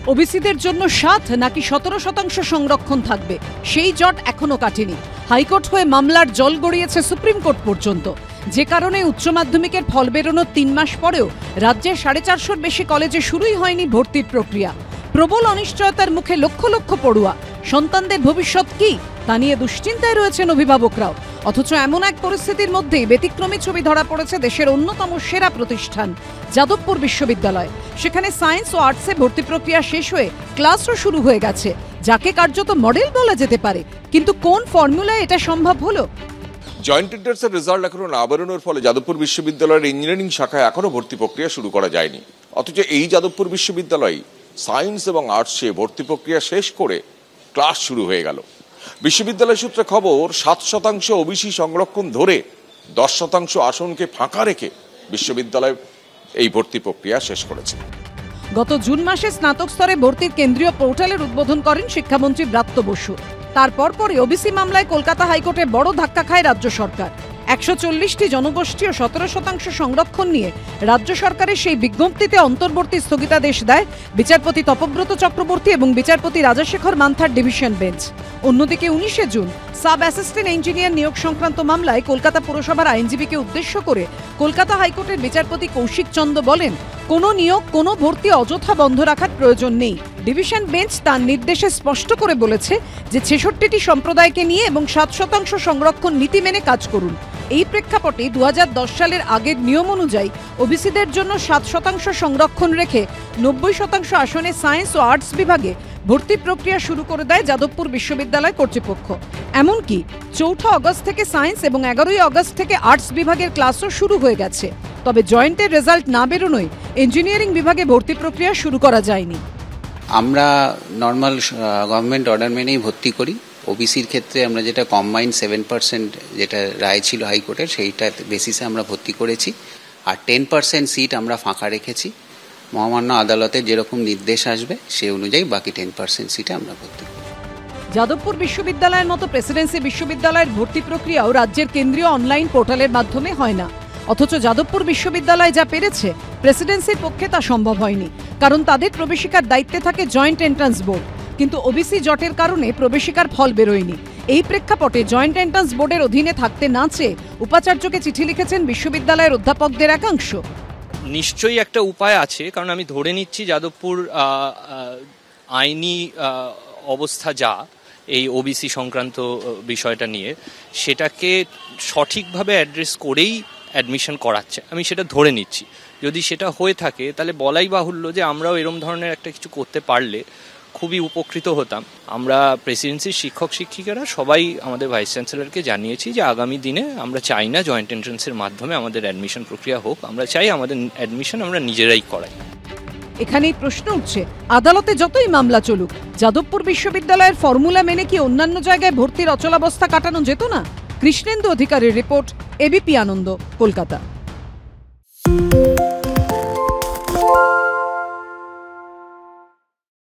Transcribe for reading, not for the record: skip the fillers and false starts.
ওবিসিদের জন্য 7 নাকি 17% সংরক্ষণ থাকবে সেই জট এখনো কাটেনি। হাইকোর্ট হয়ে মামলার জল গড়িয়েছে সুপ্রিম কোর্ট পর্যন্ত, যে কারণে উচ্চ মাধ্যমিকের ফল বেরোনোর 3 মাস পরেও রাজ্যের 450-র বেশি কলেজে শুরুই হয়নি ভর্তির প্রক্রিয়া। প্রবল অনিশ্চয়তার মুখে লক্ষ লক্ষ পড়ুয়া। সন্তানদের ভবিষ্যৎ কি তা নিয়ে দুশ্চিন্তায় রয়েছেন অভিভাবকরাও। অথচ এমন এক পরিস্থিতির মধ্যেই ব্যতিক্রমী ছবি ধরা পড়েছে দেশের অন্যতম সেরা প্রতিষ্ঠান যাদবপুর বিশ্ববিদ্যালয়। সেখানে সায়েন্স ও আর্টসে ভর্তি প্রক্রিয়া শেষ হয়ে ক্লাসও শুরু হয়ে গেছে, যাকে কার্যত মডেল বলা যেতে পারে। কিন্তু কোন ফর্মুলায় এটা সম্ভব হলো? জয়েন্ট এন্ট্রান্সের রেজাল্ট এখনো না বেরোনোর ফলে যাদবপুর বিশ্ববিদ্যালয়ের ইঞ্জিনিয়ারিং শাখায় এখনো ভর্তি প্রক্রিয়া শুরু করা যায়নি। অথচ এই যাদবপুর বিশ্ববিদ্যালয় সায়েন্স এবং আর্টসে ভর্তি প্রক্রিয়া শেষ করে ক্লাস শুরু হয়ে গেল। বিশ্ববিদ্যালয় সূত্রে খবর, 7% ওবিসি সংরক্ষণ ধরে 10% আসনকে ফাঁকা রেখে বিশ্ববিদ্যালয় এই ভর্তি প্রক্রিয়া শেষ করেছে। গত জুন মাসে স্নাতক স্তরে ভর্তির কেন্দ্রীয় পোর্টালের উদ্বোধন করেন শিক্ষামন্ত্রী ব্রাত্য বসু। তারপর পরে ওবিসি মামলায় কলকাতা হাইকোর্টে বড় ধাক্কা খায় রাজ্য সরকার। 140টি জনগোষ্ঠী ও 17% সংরক্ষণ নিয়ে রাজ্য সরকারের সেই বিজ্ঞপ্তিতে অন্তর্বর্তী স্থগিতাদেশ দেয় বিচারপতি তপব্রত চক্রবর্তী এবং বিচারপতি রাজাশেখর মান্থার ডিভিশন বেঞ্চ। অন্যদিকে 19শে জুন সাব অ্যাসিস্ট্যান্ট ইঞ্জিনিয়ার নিয়োগ সংক্রান্ত মামলায় কলকাতা পুরসভার আইনজীবীকে উদ্দেশ্য করে কলকাতা হাইকোর্টের বিচারপতি কৌশিক চন্দ বলেন, কোনো নিয়োগ, কোনো ভর্তি অযথা বন্ধ রাখার প্রয়োজন নেই। ডিভিশন বেঞ্চ তার নির্দেশে স্পষ্ট করে বলেছে যে 66টি সম্প্রদায়কে নিয়ে এবং 7% সংরক্ষণ নীতি মেনে কাজ করুন। এই প্রেক্ষাপটে 2010 সালের আগের নিয়ম অনুযায়ী ওবিসিদের জন্য 7% সংরক্ষণ রেখে 90% আসনে সায়েন্স ও আর্টস বিভাগে ভর্তি প্রক্রিয়া শুরু করে দেয় যাদবপুর বিশ্ববিদ্যালয় কর্তৃপক্ষ। এমনকি 4 আগস্ট থেকে সায়েন্স এবং 11 আগস্ট থেকে আর্টস বিভাগের ক্লাসও শুরু হয়ে গেছে। তবে জয়েন্টের রেজাল্ট না বেরোনোয় ইঞ্জিনিয়ারিং বিভাগে ভর্তি প্রক্রিয়া শুরু করা যায়নি। আমরা নর্মাল গভর্নমেন্ট অর্ডার মেনেই ভর্তি করি। ওবিসির ক্ষেত্রে আমরা যেটা কম্বাইন্ড 7% যেটা রায় ছিল হাইকোর্টের, সেইটা বেসিসে আমরা ভর্তি করেছি। আর 10% সিট আমরা ফাঁকা রেখেছি। মহামান্য আদালতের যেরকম নির্দেশ আসবে সেই অনুযায়ী বাকি 10% সিটে আমরা ভর্তি করি। যাদবপুর বিশ্ববিদ্যালয়ের মতো প্রেসিডেন্সি বিশ্ববিদ্যালয়ের ভর্তি প্রক্রিয়াও রাজ্যের কেন্দ্রীয় অনলাইন পোর্টালের মাধ্যমে হয় না। অথচ যাদবপুর বিশ্ববিদ্যালয় যা পেরেছে, প্রেসিডেন্সির পক্ষে তা সম্ভব হয়নি, কারণ তাদের প্রবেশিকার দায়িত্বে থাকে জয়েন্ট এন্ট্রান্স বোর্ড। কিন্তু ওবিসি জটের কারণে প্রবেশিকার ফল বেরোয়নি। এই প্রেক্ষাপটে জয়েন্ট এন্ট্রান্স বোর্ডের অধীনে থাকতে না চেয়ে উপাচার্যকে চিঠি লিখেছেন বিশ্ববিদ্যালয়ের অধ্যাপকদের একাংশ। নিশ্চয়ই একটা উপায় আছে, কারণ আমি ধরে নিচ্ছি যাদবপুর আইনি অবস্থা যা এই ওবিসি সংক্রান্ত বিষয়টা নিয়ে, সেটাকে সঠিকভাবে অ্যাড্রেস করেই অ্যাডমিশন করাচ্ছে, আমি সেটা ধরে নিচ্ছি। যদি সেটা হয়ে থাকে তাহলে বলাই বাহুল্য যে আমরাও এরম ধরনের একটা কিছু করতে পারলে খুবই উপকৃত হতাম। আমরা প্রেসিডেন্সির শিক্ষক শিক্ষিকারা সবাই আমাদের ভাইস চ্যান্সেলরকে জানিয়েছি যে আগামী দিনে আমরা চাই না জয়েন্ট এন্ট্রান্সের মাধ্যমে আমাদের অ্যাডমিশন প্রক্রিয়া হোক, আমরা চাই আমাদের অ্যাডমিশন আমরা নিজেরাই করাই। এখানেই প্রশ্ন উঠছে, আদালতে যতই মামলা চলুক, যাদবপুর বিশ্ববিদ্যালয়ের ফর্মুলা মেনে কি অন্যান্য জায়গায় ভর্তির অচলাবস্থা কাটানো যেত না? কৃষ্ণেন্দু অধিকারীর রিপোর্ট, এবিপি আনন্দ, কলকাতা।